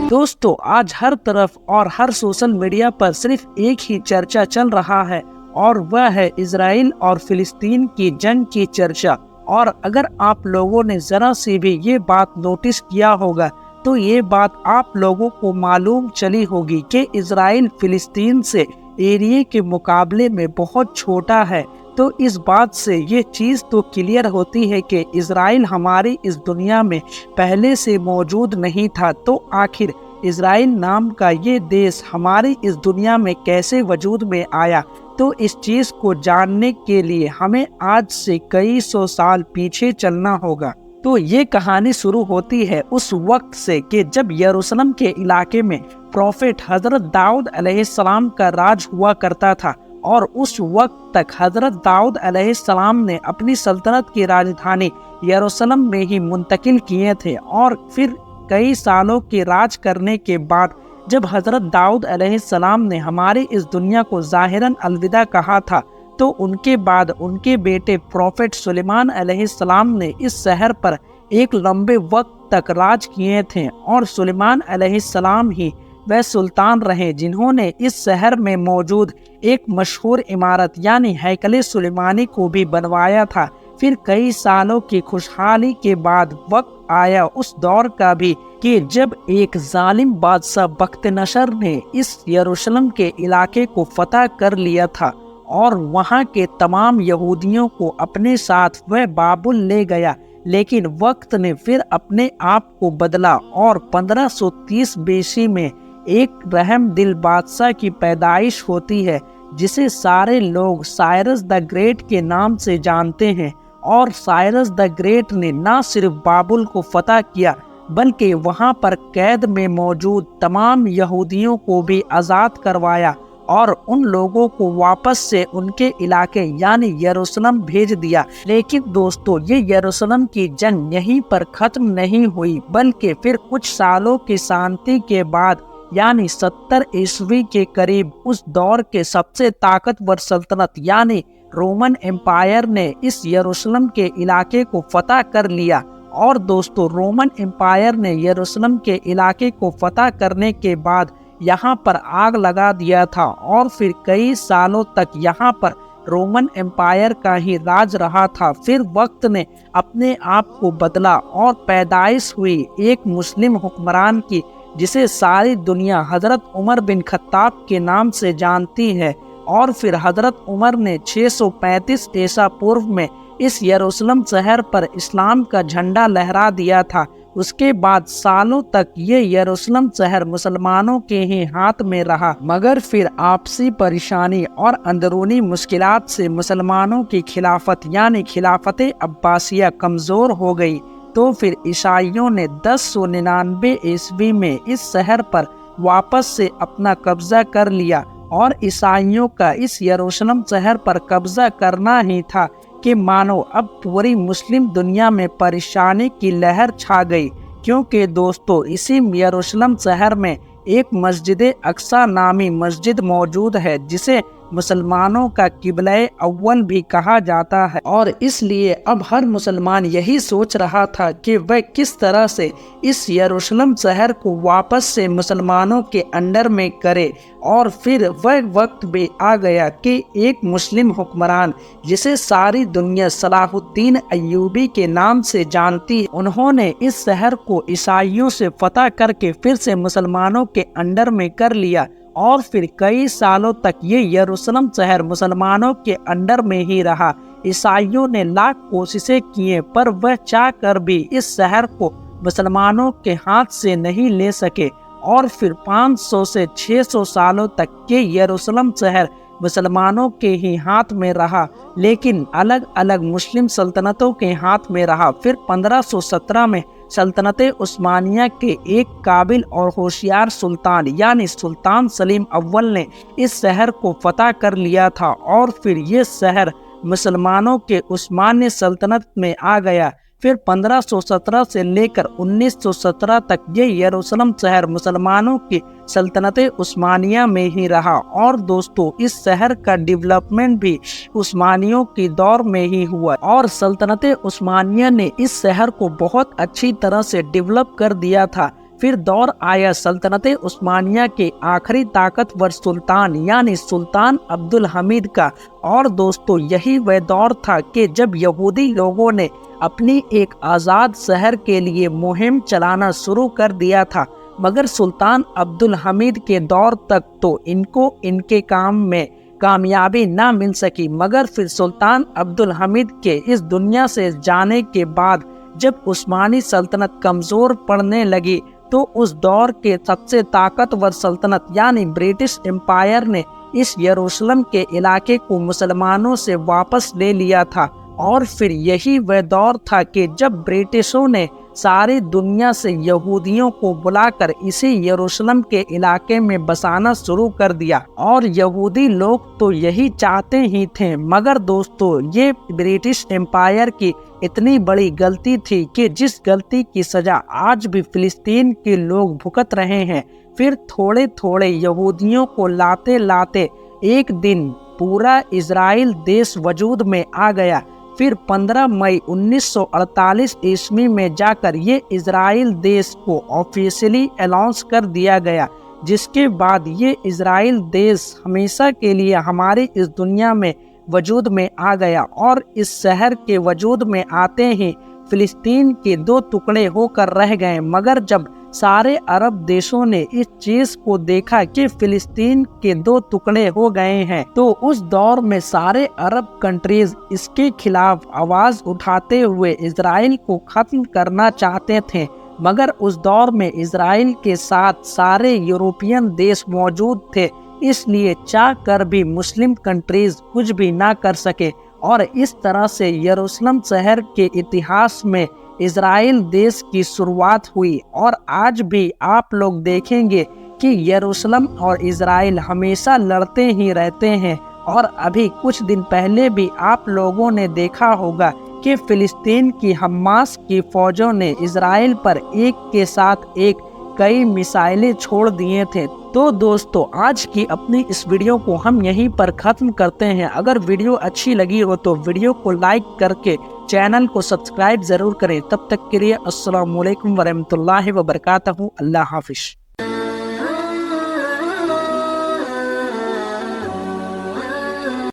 दोस्तों, आज हर तरफ और हर सोशल मीडिया पर सिर्फ एक ही चर्चा चल रहा है और वह है इजराइल और फिलिस्तीन की जंग की चर्चा। और अगर आप लोगों ने जरा सी भी ये बात नोटिस किया होगा तो ये बात आप लोगों को मालूम चली होगी कि इजराइल फिलिस्तीन से एरिया के मुकाबले में बहुत छोटा है। तो इस बात से ये चीज़ तो क्लियर होती है कि इजराइल हमारी इस दुनिया में पहले से मौजूद नहीं था। तो आखिर इजराइल नाम का ये देश हमारी इस दुनिया में कैसे वजूद में आया? तो इस चीज़ को जानने के लिए हमें आज से कई सौ साल पीछे चलना होगा। तो ये कहानी शुरू होती है उस वक्त से कि जब यरूशलेम के इलाके में प्रोफेट हजरत दाऊद अलैहिस्सलाम का राज हुआ करता था। और उस वक्त तक हजरत दाऊद अलैहिस्सलाम ने अपनी सल्तनत की राजधानी यरूशलेम में ही मुंतकिल किए थे। और फिर कई सालों के राज करने के बाद जब हजरत दाऊद अलैहिस्सलाम ने हमारी इस दुनिया को ज़ाहिरन अलविदा कहा था, तो उनके बाद उनके बेटे प्रोफेट सुलेमान अलैहिस्सलाम ने इस शहर पर एक लंबे वक्त तक राज किए थे। और सुलेमान अलैहिस्सलाम ही वह सुल्तान रहे जिन्होंने इस शहर में मौजूद एक मशहूर इमारत यानी हैकले सुलेमानी को भी बनवाया था। फिर कई सालों की खुशहाली के बाद वक्त आया उस दौर का भी कि जब एक जालिम बादशाह बख्तनशर ने इस यरूशलेम के इलाके को फतह कर लिया था और वहाँ के तमाम यहूदियों को अपने साथ वह बाबुल ले गया। लेकिन वक्त ने फिर अपने आप को बदला और 1530 बीसी में एक रहम दिल बादशाह की पैदाइश होती है जिसे सारे लोग साइरस द ग्रेट के नाम से जानते हैं। और साइरस द ग्रेट ने न सिर्फ बाबुल को फतह किया बल्कि वहां पर कैद में मौजूद तमाम यहूदियों को भी आज़ाद करवाया और उन लोगों को वापस से उनके इलाके यानी यरूशलेम भेज दिया। लेकिन दोस्तों, ये यरूशलेम की जंग यहीं पर खत्म नहीं हुई बल्कि फिर कुछ सालों की शांति के बाद यानी 70 ईस्वी के करीब उस दौर के सबसे ताकतवर सल्तनत यानी रोमन एम्पायर ने इस यरूशलेम के इलाके को फतह कर लिया। और दोस्तों, रोमन एम्पायर ने यरूशलेम के इलाके को फतह करने के बाद यहाँ पर आग लगा दिया था और फिर कई सालों तक यहाँ पर रोमन एम्पायर का ही राज रहा था। फिर वक्त ने अपने आप को बदला और पैदाइश हुई एक मुस्लिम हुक्मरान की जिसे सारी दुनिया हजरत उमर बिन खत्ताब के नाम से जानती है। और फिर हजरत उमर ने 635 ईसा पूर्व में इस यरूशलेम शहर पर इस्लाम का झंडा लहरा दिया था। उसके बाद सालों तक ये यरूशलेम शहर मुसलमानों के ही हाथ में रहा, मगर फिर आपसी परेशानी और अंदरूनी मुश्किलात से मुसलमानों की खिलाफत यानी खिलाफत अब्बासिया कमज़ोर हो गई। तो फिर ईसाइयों ने 1099 ईस्वी में इस शहर पर वापस से अपना कब्जा कर लिया। और ईसाइयों का इस यरूशलेम शहर पर कब्जा करना ही था कि मानो अब पूरी मुस्लिम दुनिया में परेशानी की लहर छा गई। क्योंकि दोस्तों, इसी यरूशलेम शहर में एक मस्जिद अक्सा नामी मस्जिद मौजूद है जिसे मुसलमानों का किबले अव्वल भी कहा जाता है। और इसलिए अब हर मुसलमान यही सोच रहा था कि वह किस तरह से इस यरूशलेम शहर को वापस से मुसलमानों के अंडर में करे। और फिर वह वक्त भी आ गया कि एक मुस्लिम हुक्मरान जिसे सारी दुनिया सलाहुद्दीन अय्यूबी के नाम से जानती है, उन्होंने इस शहर को ईसाइयों से फतह करके फिर से मुसलमानों के अंडर में कर लिया। और फिर कई सालों तक ये यरूशलेम शहर मुसलमानों के अंडर में ही रहा। ईसाइयों ने लाख कोशिशें किए पर वह चाह कर भी इस शहर को मुसलमानों के हाथ से नहीं ले सके। और फिर 500 से 600 सालों तक के यरूशलेम शहर मुसलमानों के ही हाथ में रहा, लेकिन अलग अलग मुस्लिम सल्तनतों के हाथ में रहा। फिर 1517 में सल्तनत उस्मानिया के एक काबिल और होशियार सुल्तान यानी सुल्तान सलीम अव्वल ने इस शहर को फतह कर लिया था। और फिर ये शहर मुसलमानों के उस्मानिया सल्तनत में आ गया। फिर 1517 से लेकर 1917 तक ये यरूशलेम शहर मुसलमानों की सल्तनत उस्मानिया में ही रहा। और दोस्तों इस शहर का डेवलपमेंट भी उस्मानियों की दौर में ही हुआ और सल्तनत उस्मानिया ने इस शहर को बहुत अच्छी तरह से डेवलप कर दिया था। फिर दौर आया सल्तनत उस्मानिया के आखिरी ताकतवर सुल्तान यानी सुल्तान अब्दुल हमीद का। और दोस्तों यही वह दौर था कि जब यहूदी लोगों ने अपनी एक आज़ाद शहर के लिए मुहिम चलाना शुरू कर दिया था, मगर सुल्तान अब्दुल हमीद के दौर तक तो इनको इनके काम में कामयाबी ना मिल सकी। मगर फिर सुल्तान अब्दुल हमीद के इस दुनिया से जाने के बाद जब उस्मानी सल्तनत कमज़ोर पड़ने लगी तो उस दौर के सबसे ताकतवर सल्तनत यानी ब्रिटिश एम्पायर ने इस यरूशलेम के इलाके को मुसलमानों से वापस ले लिया था। और फिर यही वह दौर था कि जब ब्रिटिशों ने सारी दुनिया से यहूदियों को बुलाकर इसी यरूशलेम के इलाके में बसाना शुरू कर दिया। और यहूदी लोग तो यही चाहते ही थे, मगर दोस्तों ये ब्रिटिश एम्पायर की इतनी बड़ी गलती थी कि जिस गलती की सजा आज भी फिलिस्तीन के लोग भुगत रहे हैं। फिर थोड़े थोड़े यहूदियों को लाते लाते एक दिन पूरा इजराइल देश वजूद में आ गया। फिर 15 मई 1948 ईस्वी में जाकर ये इजराइल देश को ऑफिशियली अनाउंस कर दिया गया, जिसके बाद ये इजराइल देश हमेशा के लिए हमारी इस दुनिया में वजूद में आ गया। और इस शहर के वजूद में आते ही फिलिस्तीन के दो टुकड़े होकर रह गए। मगर जब सारे अरब देशों ने इस चीज को देखा कि फिलिस्तीन के दो टुकड़े हो गए हैं, तो उस दौर में सारे अरब कंट्रीज इसके खिलाफ आवाज उठाते हुए इजराइल को खत्म करना चाहते थे। मगर उस दौर में इजराइल के साथ सारे यूरोपियन देश मौजूद थे, इसलिए चाह कर भी मुस्लिम कंट्रीज कुछ भी ना कर सके। और इस तरह से यरूशलेम शहर के इतिहास में इजराइल देश की शुरुआत हुई। और आज भी आप लोग देखेंगे कि यरूशलेम और इजराइल हमेशा लड़ते ही रहते हैं। और अभी कुछ दिन पहले भी आप लोगों ने देखा होगा कि फिलिस्तीन की हमास की फौजों ने इजराइल पर एक के साथ एक कई मिसाइलें छोड़ दिए थे। तो दोस्तों आज की अपनी इस वीडियो को हम यहीं पर खत्म करते हैं। अगर वीडियो अच्छी लगी हो तो वीडियो को लाइक करके चैनल को सब्सक्राइब जरूर करें। तब तक के लिए अस्सलाम वालेकुम वरहमतुल्लाहि वबरकातहू। अल्लाह हाफिज।